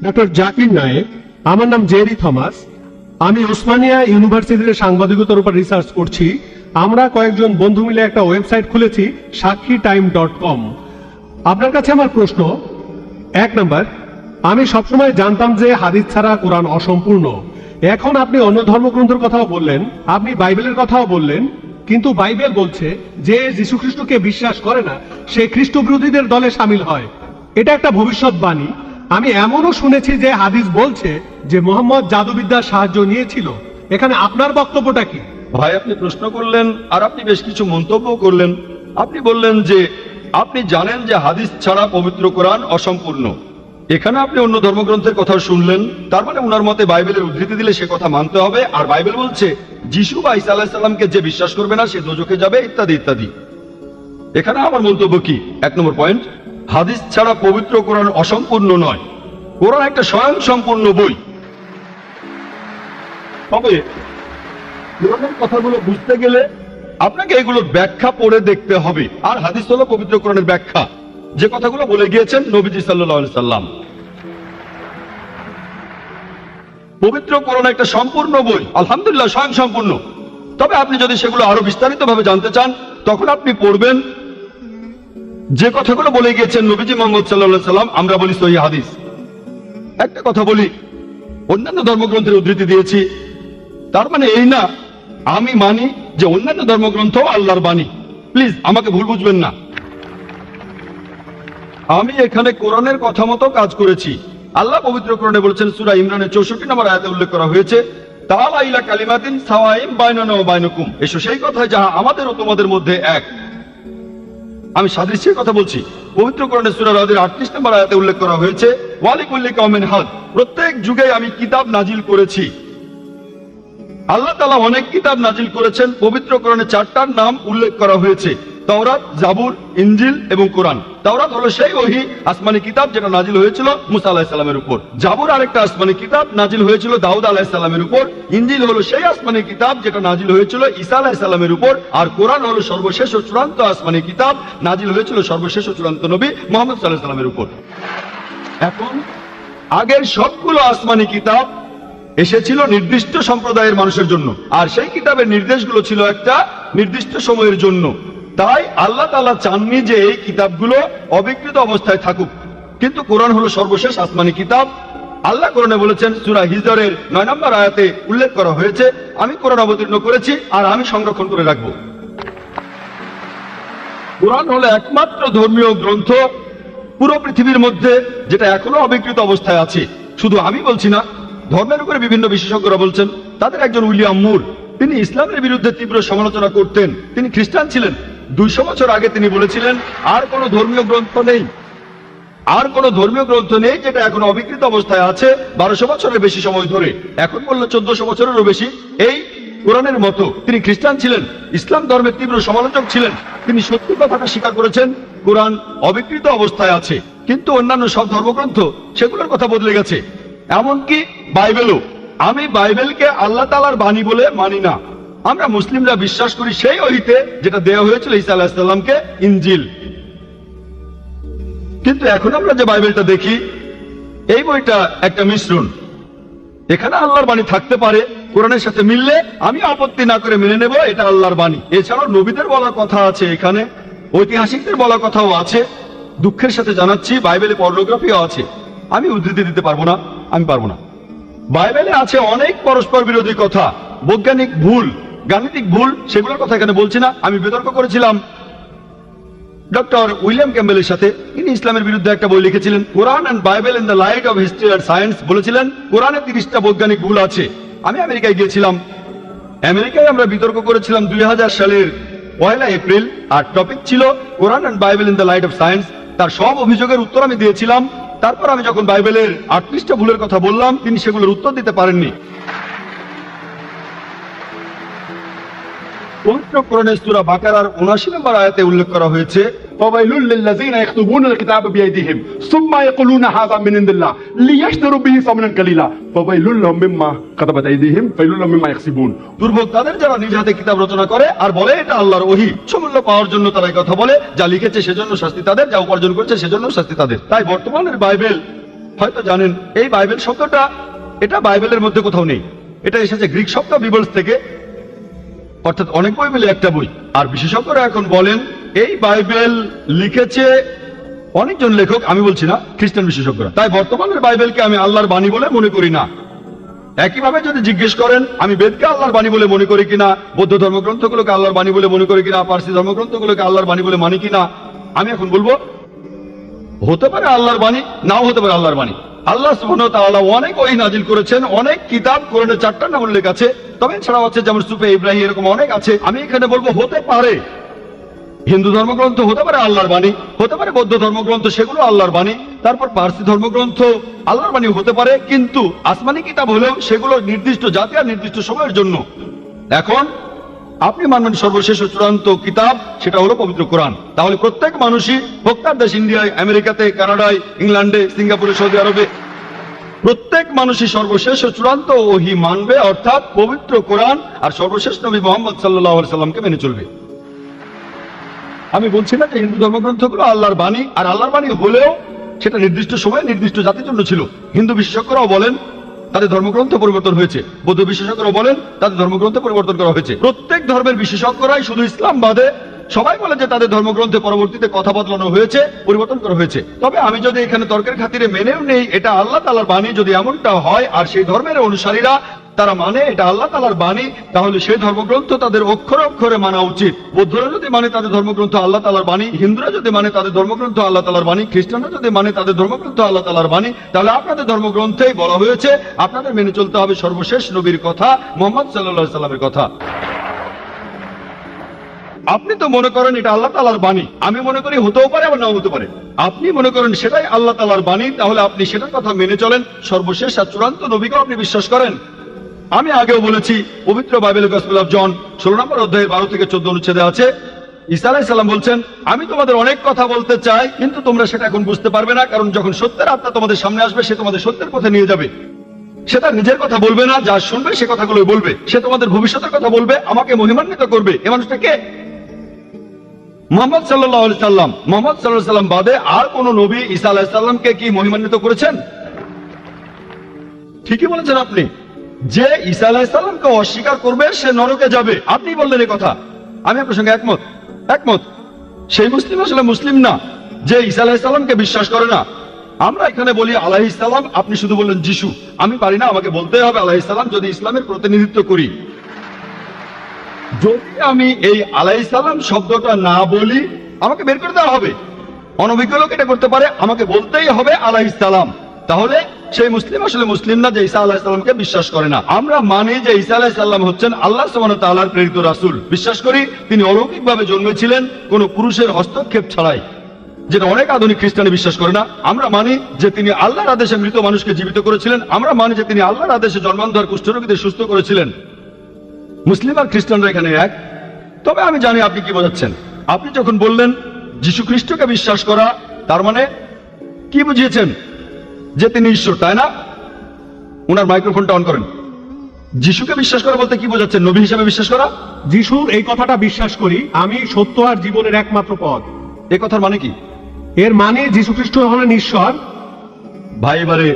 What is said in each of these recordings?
Doctor Zakir Naik. আমার নাম Jerry Thomas. আমি ওসমানিয়া ইউনিভার্সিটিতে সাংবাদিকতার উপর রিসার্চ করছি। আমরা কয়েকজন বন্ধু মিলে একটা ওয়েবসাইট খুলেছি, সাক্ষীটাইম.com। আপনার কাছে আমার প্রশ্ন, 1 নাম্বার, আমি সবসময় জানতাম যে হাদিস ছাড়া কোরআন অসম্পূর্ণ। এখন আপনি অন্য ধর্মগ্রন্থের কথাও বললেন, আপনি বাইবেলের কথাও বললেন, কিন্তু বাইবেল বলছে যে যীশু খ্রিস্টকে বিশ্বাস করে না সে খ্রিস্ট বিরোধীদের দলে সামিল হয়। এটা একটা ভবিষ্যৎবাণী। আমি এমনও শুনেছি যে হাদিস বলছে যে মোহাম্মদ জাদুবিদ্যার সাহায্য নিয়েছিল। এখানে আপনার বক্তব্যটা কি? ভাই, আপনি প্রশ্ন করলেন আর আপনি বেশ কিছু মন্তব্য করলেন। আপনি বললেন যে আপনি জানেন যে হাদিস ছাড়া পবিত্র কোরআন অসম্পূর্ণ। এখানে আপনি অন্য ধর্মগ্রন্থের কথা শুনলেন, তার মানে উনার মতে বাইবেলের উদ্ধৃতি দিলে সে কথা মানতে হবে। আর বাইবেল বলছে যিশু বা ঈসা আলাইহিস সালামকে যে বিশ্বাস করবে না সে দোজখে যাবে, ইত্যাদি ইত্যাদি। এখানে আমার মন্তব্য কি? 1 নম্বর পয়েন্ট, হাদিস ছাড়া পবিত্র কোরআন অসম্পূর্ণ নয়। কোরআন একটা স্বয়ং সম্পূর্ণ বই। তবে কোরআনের কথাগুলো বুঝতে গেলে আপনাকে এগুলোর ব্যাখ্যা পড়ে দেখতে হবে। আর হাদিস হলো পবিত্র কোরআনের ব্যাখ্যা, যে কথাগুলো বলে গিয়েছেন নবীজি সাল্লাল্লাহু আলাইহি সাল্লাম। পবিত্র কোরআন একটা সম্পূর্ণ বই, আলহামদুলিল্লাহ স্বয়ং সম্পূর্ণ। তবে আপনি যদি সেগুলো আরো বিস্তারিত ভাবে জানতে চান, তখন আপনি পড়বেন যে কথাগুলো বলে গিয়েছেন নবীজি মুহাম্মদ সাল্লাল্লাহু আলাইহি সাল্লাম। আমরা বলি সহিহ হাদিস। একটা কথা বলি, অন্যান্য ধর্মগ্রন্থের উদ্ধৃতি দিয়েছি, তার মানে এই না আমি মানি যে অন্যান্য ধর্মগ্রন্থ আল্লাহর বাণী। প্লিজ আমাকে ভুল বুঝবেন না। আমি এখানে কোরআনের কথা মতো কাজ করেছি। আল্লাহ পবিত্র কোরআনে বলেছেন, সূরা ইমরানের 64 নম্বর আয়াতে উল্লেখ করা হয়েছে, তাআলা ইলা কালিমাতিন সাওয়াইন বাইনানা ওয়া বাইনাকুম। এসো সেই কথায় যাহা আমাদের ও তোমাদের মধ্যে এক। আমি সাদৃশ্যের কথা বলছি। পবিত্র কোরআনে সূরা রাদের 38 নম্বর আয়াতে উল্লেখ করা হয়েছে, ওয়ালিকুল্লি কওমিন হাদ। প্রত্যেক যুগে আমি কিতাব নাজিল করেছি। আল্লাহ তাআলা অনেক কিতাব নাজিল করেছেন। পবিত্র কোরআনে 4টার নাম উল্লেখ করা হয়েছে, তাওরাত, জাবুর, ইনজিল এবং কোরআন। তাওরাত হলো সেই ওহী আসমানি কিতাব যেটা নাজিল হয়েছিল মুসা আলাইহিস সালামের উপর। জাবুর আরেকটা আসমানি কিতাব নাজিল হয়েছিল দাউদ আলাইহিস সালামের উপর। ইনজিল হলো সেই আসমানি কিতাব যেটা নাজিল হয়েছিল ঈসা আলাইহিস সালামের উপর। আর কোরআন হলো সর্বশেষ ও চূড়ান্ত আসমানি কিতাব, নাজিল হয়েছিল সর্বশেষ ও চূড়ান্ত নবী মুহাম্মদ সাল্লাল্লাহু আলাইহি সাল্লামের উপর। এখন আগের সবগুলো আসমানি কিতাব এসেছিল নির্দিষ্ট সম্প্রদায়ের মানুষের জন্য, আর সেই কিতাবের নির্দেশগুলো ছিল একটা নির্দিষ্ট সময়ের জন্য। তাই আল্লাহ তাআলা চাননি যে এই কিতাবগুলো অবিকৃত অবস্থায় থাকুক। কিন্তু কোরআন হলো সর্বশেষ আসমানি কিতাব। আল্লাহ কোরআনে বলেছেন, সূরা হিজরের 9 নম্বর আয়াতে উল্লেখ করা হয়েছে, আমি কোরআন অবতীর্ণ করেছি আর আমি সংরক্ষণ করে রাখব। কোরআন হলো একমাত্র ধর্মীয় গ্রন্থ পুরো পৃথিবীর মধ্যে যেটা এখনো অবিকৃত অবস্থায় আছে। শুধু আমি বলছি না, ধর্মের উপরে বিভিন্ন বিশেষজ্ঞরা বলছেন। তাদের একজন উইলিয়াম মুর, তিনি ইসলামের বিরুদ্ধে তীব্র সমালোচনা করতেন। তিনি খ্রিস্টান ছিলেন। 200 বছর আগে তিনি বলেছিলেন, আর কোনো ধর্মীয় গ্রন্থ নেই, আর কোনো ধর্মীয় গ্রন্থ নেই যেটা এখন অবিকৃত অবস্থায় আছে 1200 বছরের বেশি সময় ধরে। এখন বললো 1400 বছরেরও বেশি। এই কোরআনের মতো। তিনি খ্রিস্টান ছিলেন, ইসলাম ধর্মের তীব্র সমালোচক ছিলেন। তিনি সত্যি কথাটা স্বীকার করেছেন, কোরআন অবিকৃত অবস্থায় আছে। কিন্তু অন্যান্য সব ধর্মগ্রন্থ সেগুলোর কথা বদলে গেছে, এমনকি বাইবেলও। আমি বাইবেলকে আল্লাহ তাআলার বাণী বলে মানি না। আমরা মুসলিমরা বিশ্বাস করি সেই ওহীতে যেটা দেওয়া হয়েছিল ঈসা আলাইহিস সালামকে, ইনজিল। কিন্তু এখন আমরা যে বাইবেলটা দেখি, এই বইটা একটা মিশ্রণ। এখানে আল্লাহর বাণী থাকতে পারে, কোরআনের সাথে মিললে আমি আপত্তি না করে মেনে নেব এটা আল্লাহর বাণী। এছাড়াও নবীদের বলা কথা আছে, এখানে ঐতিহাসিকদের বলা কথাও আছে। দুঃখের সাথে জানাচ্ছি, বাইবেলে পর্নোগ্রাফিও আছে। আমি উদ্ধৃতি দিতে পারবো না, আমি পারবো না। বাইবেলে আছে অনেক পরস্পর বিরোধী কথা, বৈজ্ঞানিক ভুল, গাণিতিক ভুল, সেগুলোর কথা এখানে বলছি না। আমি বিতর্ক করেছিলাম ডক্টর উইলিয়াম ক্যাম্বেলের সাথে। তিনি ইসলামের বিরুদ্ধে একটা বই লিখেছিলেন, Quran and Bible in the light of history and science. বলেছিলেন কোরআনে 30টা বৈজ্ঞানিক ভুল আছে। আমি আমেরিকায় গিয়েছিলাম। আমেরিকায় আমরা বিতর্ক করেছিলাম 2000 সালের 1 এপ্রিল। আর টপিক ছিল Quran and Bible in the light of science. তার সব অভিযোগের উত্তর আমি দিয়েছিলাম। তারপর আমি যখন বাইবেলের 38টা ভুলের কথা বললাম, তিনি সেগুলোর উত্তর দিতে পারেননি। পবিত্র কোরআনের সূরা বাকারার 79 নম্বর আয়াতে উল্লেখ করা হয়েছে, ফাওয়াইলুল লিল্লাযিনা ইয়াকতুবুনাল কিতাবা বিআইদিহিম সুম্মা ইয়াকুলুনা হাযা মিন ইনদিল্লাহ লিয়াশতারু বিহি সামানান কালিলা ফাওয়াইলুল লাহুম মিম্মা কাতাবাত আইদিহিম ফাওয়াইলুল লাহুম মিম্মা ইয়াকসিবুন। দুর্ভোগ তাদের যারা নিজ হাতে কিতাব রচনা করে আর বলে এটা আল্লাহর ওহী। সমূল্য পাওয়ার জন্য তারা এই কথা বলে, যা লিখেছে সেজন্য শাস্তি তাদের, যা উপার্জন করেছে সেজন্য শাস্তি তাদের। তাই বর্তমানের বাইবেল হয়তো জানেন এই বাইবেল শব্দটা এটা বাইবেলের মধ্যে কোথাও নেই, এটা এসেছে গ্রিক শব্দ বিবলস থেকে, অর্থাৎ অনেক বই মিলে একটা বই। আর বিশেষজ্ঞরা এখন বলেন এই বাইবেল লিখেছে অনেকজন লেখক, আমি বলছি না, খ্রিস্টান বিশেষজ্ঞরা। তাই বর্তমানের বাইবেলকে আমি আল্লাহর বাণী বলে মনে করি না। একইভাবে যদি জিজ্ঞেস করেন আমি বেদকে আল্লাহর বাণী বলে মনে করি কিনা, বৌদ্ধ ধর্মগ্রন্থগুলোকে আল্লাহর বাণী বলে মনে করি কিনা, পার্সি ধর্মগ্রন্থগুলোকে আল্লাহর বাণী বলে মানি কিনা, আমি এখন বলবো হতে পারে আল্লাহর বাণী, নাও হতে পারে আল্লাহর বাণী। আল্লাহ সুবহানাহু ওয়া তাআলা অনেক ওহী নাজিল করেছেন, অনেক কিতাব কোরআনে 4টার নাম উল্লেখ আছে, তবে এছাড়াও আছে যেমন সুফে ইব্রাহিম, এরকম অনেক আছে। আমি এখানে বলবো হতে পারে হিন্দু ধর্মগ্রন্থ হতে পারে আল্লাহর বাণী, হতে পারে বৌদ্ধ ধর্মগ্রন্থ সেগুলো আল্লাহর বাণী, তারপর পার্সি ধর্মগ্রন্থ আল্লাহর বাণী হতে পারে, কিন্তু আসমানি কিতাব হলেও সেগুলো নির্দিষ্ট জাতি আর নির্দিষ্ট সময়ের জন্য। এখন আপনি মানবেন সর্বশেষ ও চূড়ান্ত কিতাব, সেটা হলো পবিত্র কোরআন। তাহলে প্রত্যেক মানুষই, ভোক্তার দেশ ইন্ডিয়ায়, আমেরিকাতে, কানাডায়, ইংল্যান্ডে, সিঙ্গাপুরে, সৌদি আরবে, প্রত্যেক মানুষই সর্বশেষ ও চূড়ান্ত ওহী মানবে, অর্থাৎ পবিত্র কোরআন আর সর্বশেষ নবী মুহাম্মদ সাল্লাল্লাহু আলাইহি সাল্লামকে মেনে চলবে। আমি বলছি না যে হিন্দু ধর্মগ্রন্থগুলো আল্লাহর বাণী, আর আল্লাহর বাণী হলেও সেটা নির্দিষ্ট সময়ে নির্দিষ্ট জাতির জন্য ছিল। হিন্দু বিশেষজ্ঞরাও বলেন তাদের ধর্মগ্রন্থ পরিবর্তন হয়েছে, বৌদ্ধ বিশেষজ্ঞরাও বলেন তাদের ধর্মগ্রন্থ পরিবর্তন করা হয়েছে। প্রত্যেক ধর্মের বিশেষজ্ঞরাই, শুধু ইসলাম বাদে সবাই বলে যে তাদের ধর্মগ্রন্থে পরবর্তীতে কথা বদলানো হয়েছে, পরিবর্তন করা হয়েছে। তবে আমি যদি এখানে তর্কের খাতিরে মেনেও নেই এটা আল্লাহ তাআলার বাণী, যদি এমনটা হয় আর সেই ধর্মের অনুসারীরা তারা মানে এটা আল্লাহ তাআলার বাণী, তাহলে সেই ধর্মগ্রন্থ তাদের অক্ষরে অক্ষরে মানা উচিত। বৌদ্ধরা যদি মানে তাদের ধর্মগ্রন্থ আল্লাহ তাআলার বাণী, হিন্দুরা যদি মানে তাদের ধর্মগ্রন্থ আল্লাহ তাআলার বাণী, খ্রিস্টানরা যদি মানে তাদের ধর্মগ্রন্থ আল্লাহ তাআলার বাণী, তাহলে আপনাদের ধর্মগ্রন্থেই বলা হয়েছে আপনাদের মেনে চলতে হবে সর্বশেষ নবীর কথা, মুহাম্মদ সাল্লাল্লাহু আলাইহি সাল্লামের কথা। আপনি তো মনে করেন এটা আল্লাহ তাআলার বাণী, আমি মনে করি হতেও পারে আবার নাও হতে পারে। আপনি মনে করেন সেটাই আল্লাহ তাআলার বাণী, তাহলে আপনি সেটার কথা মেনে চলেন, সর্বশেষ আর চূড়ান্ত নবীকেও আপনি বিশ্বাস করেন। আমি আগেও বলেছি পবিত্র বাইবেলের গসপেল অফ জন 16 নম্বর অধ্যায়ের 12 থেকে 14 অনুচ্ছেদে আছে, ঈসা আলাইহিস সালাম বলছেন আমি তোমাদের অনেক কথা বলতে চাই, কিন্তু তোমরা সেটা এখন বুঝতে পারবে না, কারণ যখন সত্যের আত্মা তোমাদের সামনে আসবে সে তোমাদের সত্যের পথে নিয়ে যাবে। সে তার নিজের কথা বলবে না, যা শুনবে সে কথাগুলোই বলবে। সে তোমাদের ভবিষ্যতের কথা বলবে, আমাকে মহিমান্বিত করবে। এ মানুষটা কে? মুহাম্মদ সাল্লাল্লাহু আলাইহি সাল্লাম। মুহাম্মদ সাল্লাল্লাহু আলাইহি সাল্লাম বাদে আর কোন নবী ঈসা আলাইহিস সালামকে কি মহিমান্বিত করেছেন? ঠিকই বলেছেন আপনি, যে ঈসা আলাইহিস সালামকে অস্বীকার করবে সে নরকে যাবে। আপনি বললেন এই কথা, আমি আপনার সঙ্গে একমত। সেই মুসলিম আসলে মুসলিম না যে ঈসা আলাইহিস সালামকে বিশ্বাস করে না। আমরা এখানে বলি আলাইহিস সালাম, আপনি শুধু বললেন যিশু। আমি পারি না, আমাকে বলতে হবে আলাইহিস সালাম যদি ইসলামের প্রতিনিধিত্ব করি। যদি আমি এই আলাইহিস সালাম শব্দটা না বলি আমাকে বের করে দেওয়া হবে। অনভিজ্ঞ লোক এটা করতে পারে, আমাকে বলতেই হবে আলাইহিস সালাম। তাহলে সেই মুসলিম আসলে মুসলিম না যে ঈসা আলাইহিস সালামকে বিশ্বাস করে না। আমরা মানি যে ঈসা আলাইহিস সালাম হচ্ছেন আল্লাহ সুবহানাহু ওয়া তাআলার প্রেরিত রাসূল। বিশ্বাস করি তিনি অলৌকিকভাবে জন্মেছিলেন কোনো পুরুষের হস্তক্ষেপ ছাড়াই, যেটা অনেক আধুনিক খ্রিস্টানে বিশ্বাস করে না। আমরা মানি যে তিনি আল্লাহর আদেশে মৃত মানুষকে জীবিত করেছিলেন। আমরা মানি যে তিনি আল্লাহর আদেশে জন্মান্ধ কুষ্ঠরোগীদের সুস্থ করেছিলেন। মুসলিম আর খ্রিস্টানরা এখানে এক। তবে আমি জানি আপনি কি বোঝাচ্ছেন। আপনি যখন বললেন যীশু খ্রিস্টকে বিশ্বাস করা, তার মানে কি বুঝিয়েছেন? যে তিনি ঈশ্বর, তাই না? ওনার মাইক্রোফোনটা অন করেন। যিশুকে বিশ্বাস করা বলতে কি বোঝাচ্ছেন? নবী হিসেবে বিশ্বাস করা? যিশুর এই কথাটা বিশ্বাস করি, আমি সত্য আর জীবনের একমাত্র পথ। এ কথার মানে কি? এর মানে যীশু খ্রিস্ট হলেন ঈশ্বর। ভাই এবারে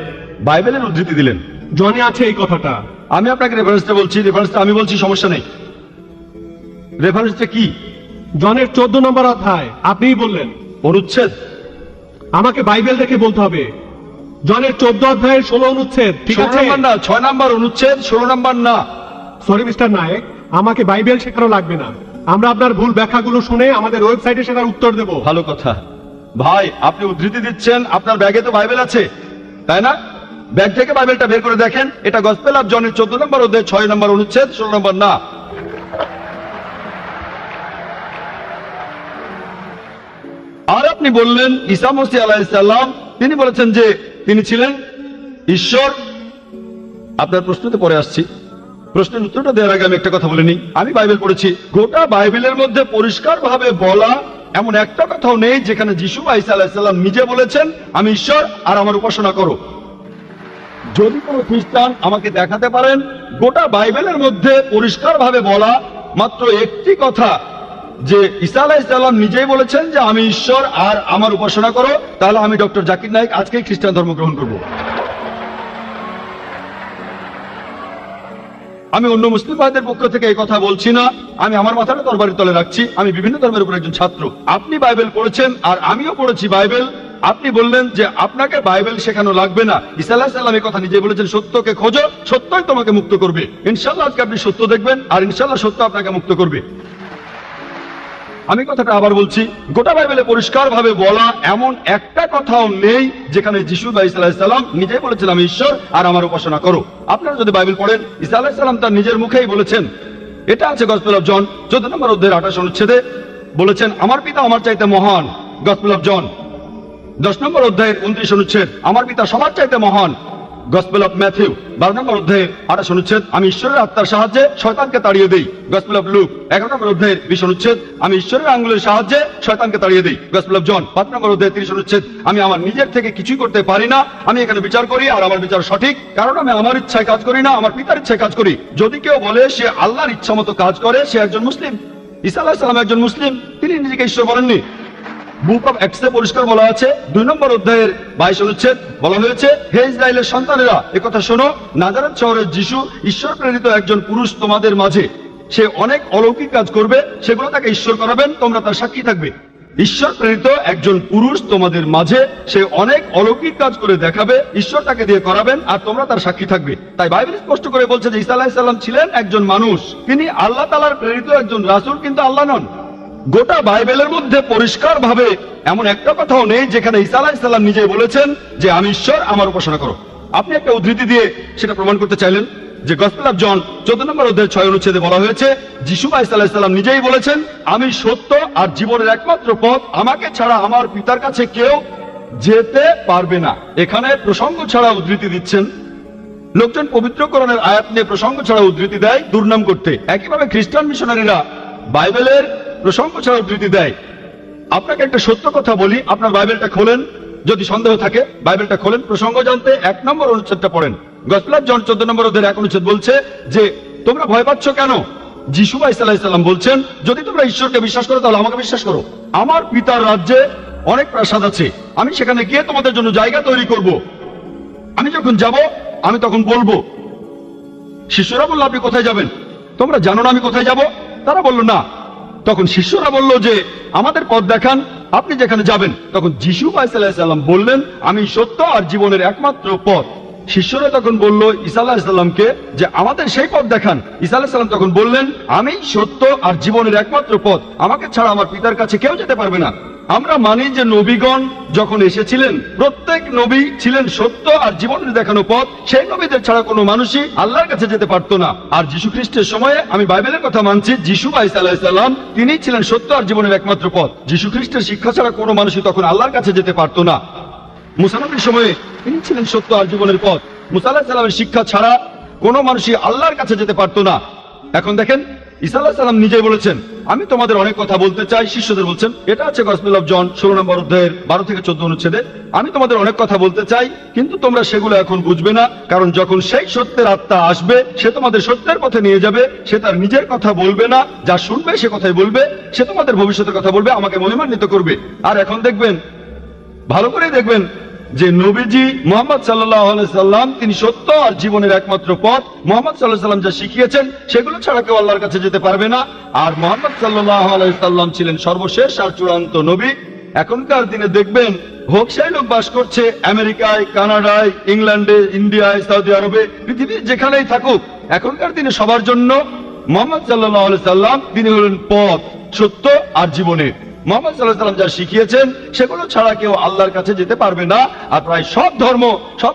বাইবেলের উদ্ধৃতি দিলেন। জনে আছে এই কথাটা। আমি আপনাকে রেফারেন্সটা বলছি, রেফারেন্সটা আমি বলছি, সমস্যা নেই। রেফারেন্সটা কি? জনের 14 নম্বর অধ্যায়, আপনিই বললেন। অনুচ্ছেদ? আমাকে বাইবেল দেখে বলতে হবে। জনের 14 অধ্যায়ের 16 অনুচ্ছেদ, ঠিক 16 আছে? নম্বর না, 6 নম্বর অনুচ্ছেদ, 16 নম্বর না। সরি মিস্টার নায়েক, আমাকে বাইবেল শেখানো লাগবে না। আমরা আপনার ভুল ব্যাখ্যাগুলো শুনে আমাদের ওয়েবসাইটে সেটার উত্তর দেব। ভালো কথা। ভাই আপনি উদ্ধৃতি দিচ্ছেন, আপনার ব্যাগে তো বাইবেল আছে, তাই না? ব্যাগ থেকে বাইবেলটা বের করে দেখেন। এটা গসপেল অফ জনের 14 নম্বর অধ্যায় 6 নম্বর অনুচ্ছেদ, 16 নম্বর না। আর আপনি বললেন ঈসা মসীহ আলাইহিস সালাম, তিনি বলেছেন যে তিনি ছিলেন ঈশ্বর। আপনার প্রশ্নতে পরে আসছি। প্রশ্নের উত্তরটা দেওয়ার আগে আমি একটা কথা বলে নিই। আমি বাইবেল পড়েছি, গোটা বাইবেলের মধ্যে পরিষ্কার ভাবে বলা এমন একটা কথাও নেই যেখানে যিশু বা ঈসা আলাইহিস সালাম নিজে বলেছেন আমি ঈশ্বর আর আমার উপাসনা করো। যদি কোনো খ্রিস্টান আমাকে দেখাতে পারেন গোটা বাইবেলের মধ্যে পরিষ্কার ভাবে বলা মাত্র একটি কথা যে ঈসা আলাইহিস সালাম নিজেই বলেছেন যে আমি ঈশ্বর আর আমার উপাসনা করো, তাহলে আমি ডক্টর জাকির নায়েক আজকেই খ্রিস্টান ধর্ম গ্রহণ করব। আমি অন্য মুসলিম ভাইদের পক্ষ থেকে এই কথা বলছি না, আমি আমার মাথাটা তরবারির তলে রাখছি। আমি বিভিন্ন ধর্মের উপর একজন ছাত্র। আপনি বাইবেল পড়েছেন আর আমিও পড়েছি বাইবেল। আপনি বললেন যে আপনাকে বাইবেল শেখানো লাগবে না। ঈসা আলাইহিস সালাম এই কথা নিজে বলেছেন, সত্যকে খোঁজো, সত্যই তোমাকে মুক্ত করবে। ইনশাআল্লাহ আজকে আপনি সত্য দেখবেন আর ইনশাআল্লাহ সত্য আপনাকে মুক্ত করবে। আমি কথাটা আবার বলছি, গোটা বাইবেলে পরিষ্কার ভাবে বলা এমন একটা কথাও নেই যেখানে যিশু বা ঈসা আলাইহিস সালাম নিজেই বলেছেন আমি ঈশ্বর আর আমার উপাসনা করো। আপনারা যদি বাইবেল পড়েন, ঈসা আলাইহিস সালাম তার নিজের মুখেই বলেছেন, এটা আছে গসপেল অফ জন 14 নম্বর অধ্যায়ের 28 অনুচ্ছেদে, বলেছেন আমার পিতা আমার চাইতে মহান। গসপেল অফ জন 10 নম্বর অধ্যায়ের 29 অনুচ্ছেদ, আমার পিতা সবার চাইতে মহান। গসপেল অফ ম্যাথিউ 12 নম্বর অধ্যায়ের 28 অনুচ্ছেদ, আমি ঈশ্বরের আত্মার সাহায্যে শয়তানকে তাড়িয়ে দেই। গসপেল অফ লুক 11 নম্বর অধ্যায়ের 20 অনুচ্ছেদ, আমি ঈশ্বরের আঙ্গুলের সাহায্যে শয়তানকে তাড়িয়ে দেই। গসপেল অফ জন 5 নম্বর অধ্যায়ের 30 অনুচ্ছেদ, আমি আমার নিজের থেকে কিছুই করতে পারি না, আমি এখানে বিচার করি আর আমার বিচার সঠিক, কারণ আমি আমার ইচ্ছায় কাজ করি না, আমার পিতার ইচ্ছায় কাজ করি। যদি কেউ বলে সে আল্লাহর ইচ্ছা মতো কাজ করে, সে একজন মুসলিম। ঈসা আলাইহিস সালাম একজন মুসলিম, তিনি নিজেকে ঈশ্বর বলেননি। বুক অফ অ্যাক্টসে পরিষ্কার বলা আছে 2 নম্বর অধ্যায়ের 22 অনুচ্ছেদ, বলা হয়েছে হে ইসরায়েলের সন্তানেরা একথা শোনো, নাজারেত শহরের যিশু ঈশ্বর প্রেরিত একজন পুরুষ তোমাদের মাঝে, সে অনেক অলৌকিক কাজ করবে, সেগুলো তাকে ঈশ্বর করাবেন, তোমরা তার সাক্ষী থাকবে। ঈশ্বর প্রেরিত একজন পুরুষ তোমাদের মাঝে, সে অনেক অলৌকিক কাজ করে দেখাবে, ঈশ্বর তাকে দিয়ে করাবেন আর তোমরা তার সাক্ষী থাকবে। তাই বাইবেল স্পষ্ট করে বলছে যে ঈসা আলাইহিস সালাম ছিলেন একজন মানুষ, তিনি আল্লাহ তাআলার প্রেরিত একজন রাসূল, কিন্তু আল্লাহ নন। গোটা বাইবেলের মধ্যে পরিষ্কার ভাবে এমন একটা কথাও নেই যেখানে ঈসা আলাইহিস সালাম নিজেই বলেছেন যে আমি ঈশ্বর, আমার উপাসনা করো। আপনি একটা উদ্ধৃতি দিয়ে সেটা প্রমাণ করতে চাইলেন যে গসপেল অফ জন 14 নম্বর অধ্যায়ের 6 অনুচ্ছেদে বলা হয়েছে যিশু ঈসা আলাইহিস সালাম নিজেই বলেছেন আমি সত্য আর জীবনের একমাত্র পথ, আমাকে ছাড়া আমার পিতার কাছে কেউ যেতে পারবে না। এখানে প্রসঙ্গ ছাড়া উদ্ধৃতি দিচ্ছেন। লোকজন পবিত্রকরণের আয়াত নিয়ে প্রসঙ্গ ছাড়া উদ্ধৃতি দেয় দুর্নাম করতে। একইভাবে খ্রিস্টান মিশনারিরা বাইবেলের প্রসঙ্গ ছাড়া উদ্ধৃতি দেয়। আপনাকে একটা সত্য কথা বলি, আপনার বাইবেলটা খোলেন, যদি সন্দেহ থাকে বাইবেলটা খোলেন, প্রসঙ্গ জানতে 1 নম্বর অনুচ্ছেদটা পড়েন। গসপেল অফ জন 14 নম্বর অধ্যায়ের 1 অনুচ্ছেদ বলছে যে তোমরা ভয় পাচ্ছ কেন? যিশু ঈসা আলাইহিস সালাম বলছেন যদি তোমরা ঈশ্বরকে বিশ্বাস করো তাহলে আমাকে বিশ্বাস করো। আমার পিতার রাজ্যে অনেক প্রাসাদ আছে, আমি সেখানে গিয়ে তোমাদের জন্য জায়গা তৈরি করব। আমি যখন যাব আমি তখন বলবো। শিষ্যরা বলল আপনি কোথায় যাবেন? তোমরা জানো না আমি কোথায় যাব? তারা বলল না। তখন শিষ্যরা বলল যে আমাদের পথ দেখান, আপনি যেখানে যাবেন। তখন যিশু ঈসা আলাইহিস সালাম বললেন আমি সত্য আর জীবনের একমাত্র পথ। শিষ্যরা তখন বলল ঈসা আলাইহিস সালামকে যে আমাদের সেই পথ দেখান। ঈসা আলাইহিস সালাম তখন বললেন আমি সত্য আর জীবনের একমাত্র পথ, আমাকে ছাড়া আমার পিতার কাছে কেউ যেতে পারবে না। আমরা মানি যে নবীগণ যখন এসেছিলেন প্রত্যেক নবী ছিলেন সত্য আর জীবনের দেখানো পথ, সেই নবীদের ছাড়া কোনো মানুষই আল্লাহর কাছে যেতে পারতো না। আর যীশু খ্রিস্টের সময়ে আমি বাইবেলের কথা মানছি, যিশু ঈসা আলাইহিস সালাম তিনি ছিলেন সত্য আর জীবনের একমাত্র পথ। যীশু খ্রিস্টের শিক্ষা ছাড়া কোনো মানুষই তখন আল্লাহর কাছে যেতে পারতো না। মুসা নবীর সময়ে তিনি ছিলেন সত্য আর জীবনের পথ। মুসা আলাইহিস সালামের শিক্ষা ছাড়া কোনো মানুষই আল্লাহর কাছে যেতে পারতো না। এখন দেখেন ঈসা আলাইহিস সালাম নিজেই বলেছেন আমি তোমাদের অনেক কথা বলতে চাই, শিষ্যদের বলছেন। এটা আছে গসপেল অফ জন 16 নম্বর অধ্যায়ের 12 থেকে 14 অনুচ্ছেদে, আমি তোমাদের অনেক কথা বলতে চাই কিন্তু তোমরা সেগুলো এখন বুঝবে না, কারণ যখন সেই সত্যের আত্মা আসবে সে তোমাদের সত্যের পথে নিয়ে যাবে। সে তার নিজের কথা বলবে না, যা শুনবে সে কথাই বলবে, সে তোমাদের ভবিষ্যতের কথা বলবে, আমাকে মহিমান্বিত করবে। আর এখন দেখবেন, ভালো করে দেখবেন যে নবীজি মুহাম্মদ সাল্লাল্লাহু আলাইহি সাল্লাম তিনি সত্য আর জীবনের একমাত্র পথ। মুহাম্মদ সাল্লাল্লাহু আলাইহি সাল্লাম যা শিখিয়েছেন সেগুলো ছাড়া কেউ আল্লাহর কাছে যেতে পারবে না। আর মুহাম্মদ সাল্লাল্লাহু আলাইহি সাল্লাম ছিলেন সর্বশেষ আর চূড়ান্ত নবী। এখনকার দিনে দেখবেন হোকসাই লোক বাস করছে আমেরিকায়, কানাডায়, ইংল্যান্ডে, ইন্ডিয়ায়, সৌদি আরবে, পৃথিবীর যেখানেই থাকুক, এখনকার দিনে সবার জন্য মুহাম্মদ সাল্লাল্লাহু আলাইহি সাল্লাম তিনি হলেন পথ, সত্য আর জীবনের। মুহাম্মদ সাল্লাল্লাহু আলাইহি সাল্লাম যা শিখিয়েছেন সেগুলো ছাড়া কেউ আল্লাহর কাছে যেতে পারবে না। আর প্রায় সব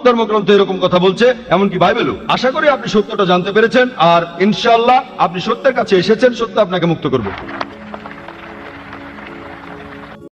ধর্মগ্রন্থ এরকম কথা বলছে, এমনকি বাইবেলও। আশা করি আপনি সত্যটা জানতে পেরেছেন আর ইনশাআল্লাহ আপনি সত্যের কাছে এসেছেন, সত্য আপনাকে মুক্ত করবে।